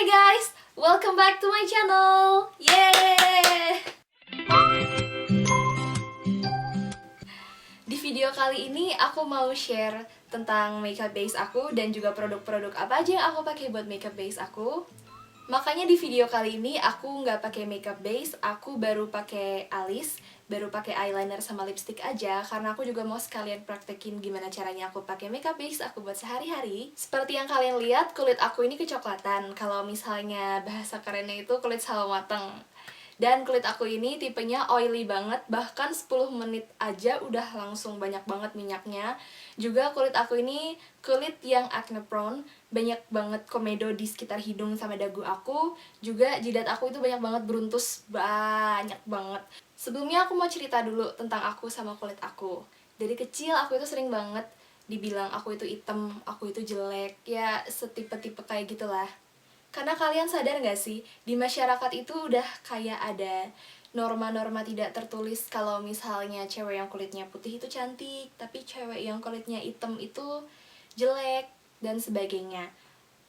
Hai guys, welcome back to my channel. Yeay! Di video kali ini aku mau share tentang makeup base aku dan juga produk-produk apa aja yang aku pakai buat makeup base aku. Makanya di video kali ini aku nggak pakai makeup base, aku baru pakai alis, baru pakai eyeliner sama lipstick aja karena aku juga mau sekalian praktekin gimana caranya aku pakai makeup base aku buat sehari-hari. Seperti yang kalian lihat, kulit aku ini kecoklatan. Kalau misalnya bahasa kerennya itu kulit sawo mateng. Dan kulit aku ini tipenya oily banget, bahkan 10 menit aja udah langsung banyak banget minyaknya. Juga kulit aku ini kulit yang acne prone, banyak banget komedo di sekitar hidung sama dagu aku. Juga jidat aku itu banyak banget beruntus, banyak banget. Sebelumnya aku mau cerita dulu tentang aku sama kulit aku. Dari kecil aku itu sering banget dibilang aku itu hitam, aku itu jelek, ya setipe-tipe kayak gitulah. Karena kalian sadar gak sih, di masyarakat itu udah kayak ada norma-norma tidak tertulis kalau misalnya cewek yang kulitnya putih itu cantik, tapi cewek yang kulitnya hitam itu jelek, dan sebagainya.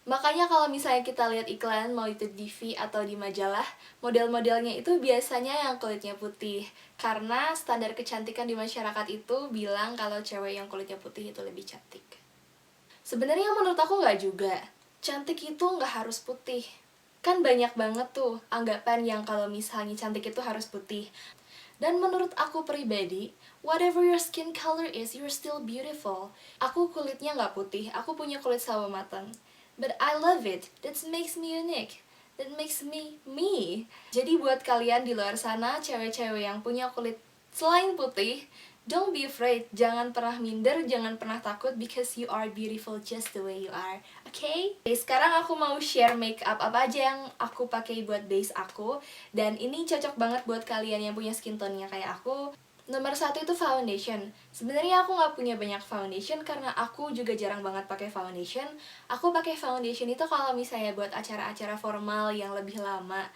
Makanya kalau misalnya kita lihat iklan, mau itu di TV atau di majalah, model-modelnya itu biasanya yang kulitnya putih. Karena standar kecantikan di masyarakat itu bilang kalau cewek yang kulitnya putih itu lebih cantik. Sebenarnya menurut aku nggak juga. Cantik itu nggak harus putih. Kan banyak banget tuh anggapan yang kalau misalnya cantik itu harus putih. Dan menurut aku pribadi, whatever your skin color is, you're still beautiful. Aku kulitnya nggak putih, aku punya kulit sawo matang. But I love it, that makes me unique. That makes me me. Jadi buat kalian di luar sana, cewek-cewek yang punya kulit selain putih, don't be afraid, jangan pernah minder, jangan pernah takut, because you are beautiful just the way you are, okay? Sekarang aku mau share makeup apa aja yang aku pakai buat base aku, dan ini cocok banget buat kalian yang punya skin tone-nya kayak aku. Nomor satu itu foundation. Sebenarnya aku nggak punya banyak foundation karena aku juga jarang banget pakai foundation. Aku pakai foundation itu kalau misalnya buat acara-acara formal yang lebih lama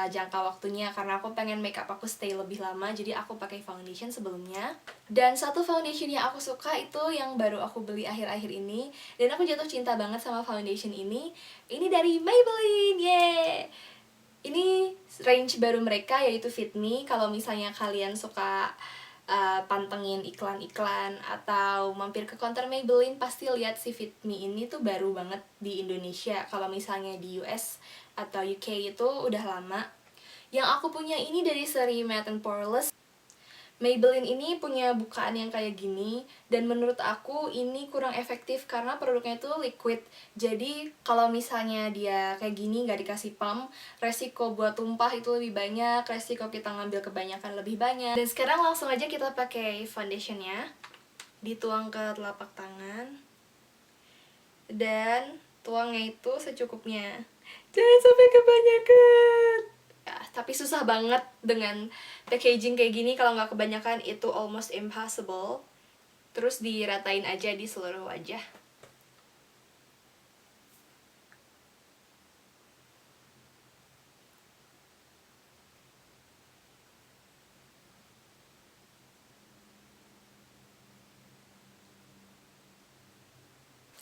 jangka waktunya, karena aku pengen makeup aku stay lebih lama, jadi aku pakai foundation sebelumnya. Dan satu foundation yang aku suka itu yang baru aku beli akhir-akhir ini, dan aku jatuh cinta banget sama foundation ini. Ini dari Maybelline, yeay! Ini range baru mereka yaitu Fit Me. Kalau misalnya kalian suka pantengin iklan-iklan atau mampir ke counter Maybelline, pasti lihat si Fit Me ini tuh baru banget di Indonesia. Kalau misalnya di US atau UK itu udah lama. Yang aku punya ini dari seri Matte and Poreless. Maybelline ini punya bukaan yang kayak gini, dan menurut aku ini kurang efektif karena produknya itu liquid. Jadi kalau misalnya dia kayak gini nggak dikasih pump, resiko buat tumpah itu lebih banyak, resiko kita ngambil kebanyakan lebih banyak. Dan sekarang langsung aja kita pakai foundationnya, dituang ke telapak tangan, dan tuangnya itu secukupnya. Jangan sampai kebanyakan. Ya, tapi susah banget dengan packaging kayak gini, kalau nggak kebanyakan itu almost impossible. Terus diratain aja di seluruh wajah.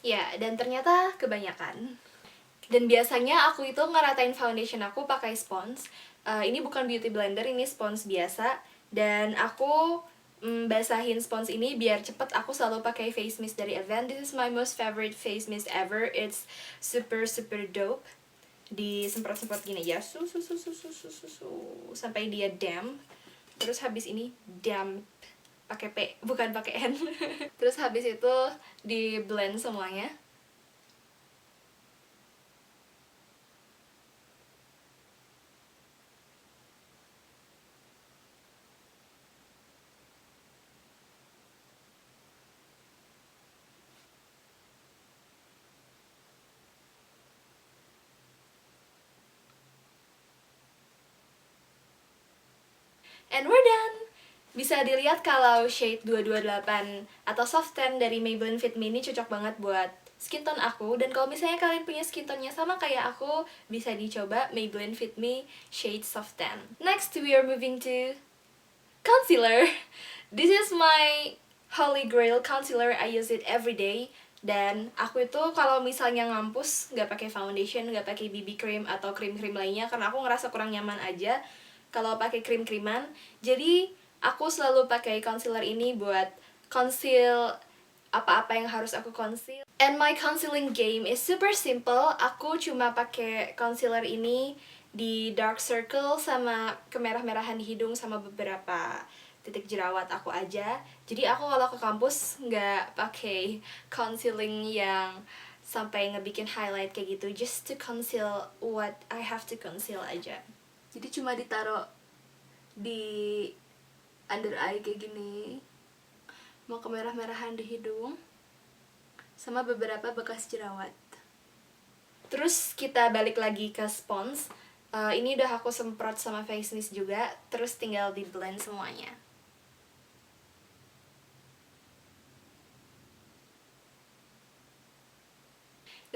Ya, dan ternyata kebanyakan. Dan biasanya aku itu ngeratain foundation aku pakai spons. Ini bukan beauty blender, ini spons biasa. Dan aku basahin spons ini biar cepet. Aku selalu pakai face mist dari Avène. This is my most favorite face mist ever. It's super dope. Disemprot-semprot gini ya, sampai dia damp. Terus habis ini damp pakai P, bukan pakai N. Terus habis itu di blend semuanya. And we're done! Bisa dilihat kalau shade 228 atau soft tan dari Maybelline Fit Me ini cocok banget buat skin tone aku. Dan kalau misalnya kalian punya skin tone-nya sama kayak aku, bisa dicoba Maybelline Fit Me shade soft tan. Next, we are moving to concealer. This is my holy grail concealer. I use it every day. Dan aku itu kalau misalnya ngampus nggak pakai foundation, nggak pakai BB cream atau krim-krim lainnya karena aku ngerasa kurang nyaman aja kalau pakai krim-kriman. Jadi aku selalu pakai concealer ini buat conceal apa-apa yang harus aku conceal. And my concealing game is super simple. Aku cuma pakai concealer ini di dark circle sama kemerah-merahan di hidung sama beberapa titik jerawat aku aja. Jadi aku kalau ke kampus nggak pakai concealing yang sampai ngebikin highlight kayak gitu, just to conceal what I have to conceal aja. Jadi cuma ditaruh di under eye kayak gini, mau kemerah-merahan di hidung sama beberapa bekas jerawat. Terus kita balik lagi ke spons. Ini udah aku semprot sama face mist juga, terus tinggal di blend semuanya.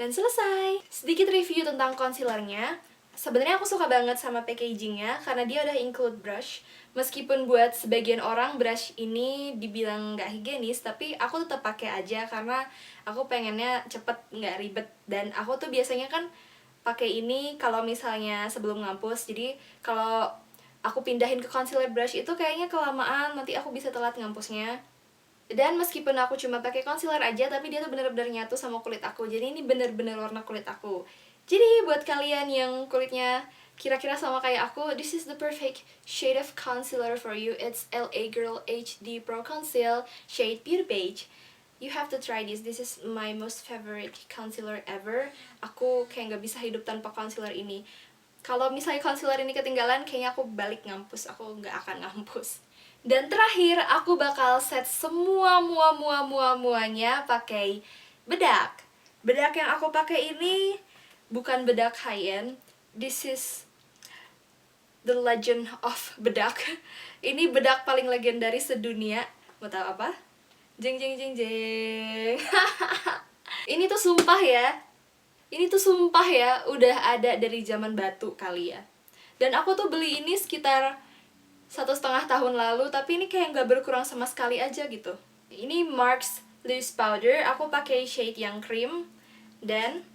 Dan selesai. Sedikit review tentang concealernya. Sebenarnya aku suka banget sama packagingnya karena dia udah include brush. Meskipun buat sebagian orang brush ini dibilang nggak higienis, tapi aku tetap pakai aja karena aku pengennya cepet, nggak ribet. Dan aku tuh biasanya kan pakai ini kalau misalnya sebelum ngampus. Jadi kalau aku pindahin ke concealer brush itu kayaknya kelamaan, nanti aku bisa telat ngampusnya. Dan meskipun aku cuma pakai concealer aja, tapi dia tuh bener-bener nyatu sama kulit aku. Jadi ini bener-bener warna kulit aku. Jadi buat kalian yang kulitnya kira-kira sama kayak aku, this is the perfect shade of concealer for you. It's LA Girl HD Pro Conceal shade Pure Beige. You have to try this. This is my most favorite concealer ever. Aku kayak nggak bisa hidup tanpa concealer ini. Kalau misalnya concealer ini ketinggalan, kayaknya aku balik ngampus. Aku nggak akan ngampus. Dan terakhir, aku bakal set muanya pakai bedak. Bedak yang aku pakai ini bukan bedak high-end. This is the legend of bedak. Ini bedak paling legendaris sedunia. Mau tahu apa? Jeng jeng jeng jeng. Ini tuh sumpah ya. Ini tuh sumpah ya, udah ada dari zaman batu kali ya. Dan aku tuh beli ini sekitar 1,5 tahun lalu, tapi ini kayak nggak berkurang sama sekali aja gitu. Ini Marks Loose Powder, aku pakai shade yang cream. Dan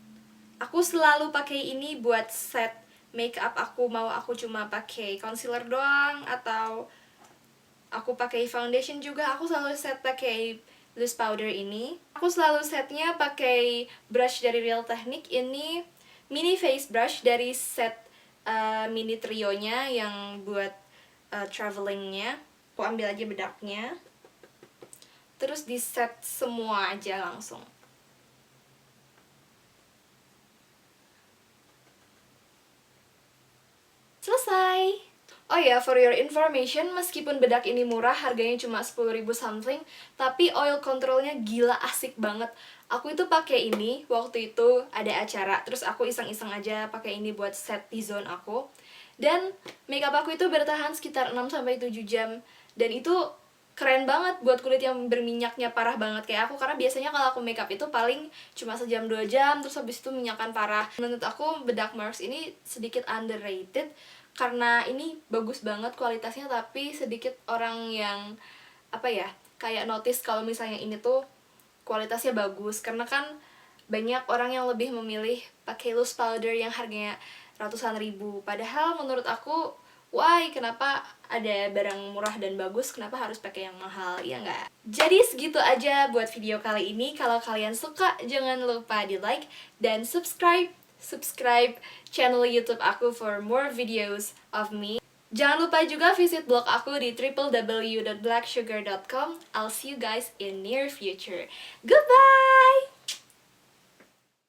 aku selalu pakai ini buat set makeup aku, mau aku cuma pakai concealer doang atau aku pakai foundation juga, aku selalu set pakai loose powder ini. Aku selalu setnya pakai brush dari Real Technique. Ini mini face brush dari set mini trionya yang buat travelingnya. Aku ambil aja bedaknya, terus di set semua aja langsung. Selesai. Oh ya, for your information, meskipun bedak ini murah, harganya cuma 10.000 something, tapi oil controlnya gila asik banget. Aku itu pakai ini waktu itu ada acara, terus aku iseng-iseng aja pakai ini buat set T-zone aku. Dan makeup aku itu bertahan sekitar 6-7 jam. Dan itu keren banget buat kulit yang berminyaknya parah banget kayak aku. Karena biasanya kalau aku makeup itu paling cuma sejam 2 jam, terus habis itu minyakan parah. Menurut aku bedak Marks ini sedikit underrated karena ini bagus banget kualitasnya, tapi sedikit orang yang apa ya, kayak notice kalau misalnya ini tuh kualitasnya bagus, karena kan banyak orang yang lebih memilih pakai loose powder yang harganya ratusan ribu. Padahal menurut aku, why, kenapa ada barang murah dan bagus, kenapa harus pakai yang mahal, iya nggak? Jadi segitu aja buat video kali ini. Kalau kalian suka, jangan lupa di like dan subscribe channel YouTube aku for more videos of me. Jangan lupa juga visit blog aku di www.blacksugar.com. I'll see you guys in near future. Goodbye!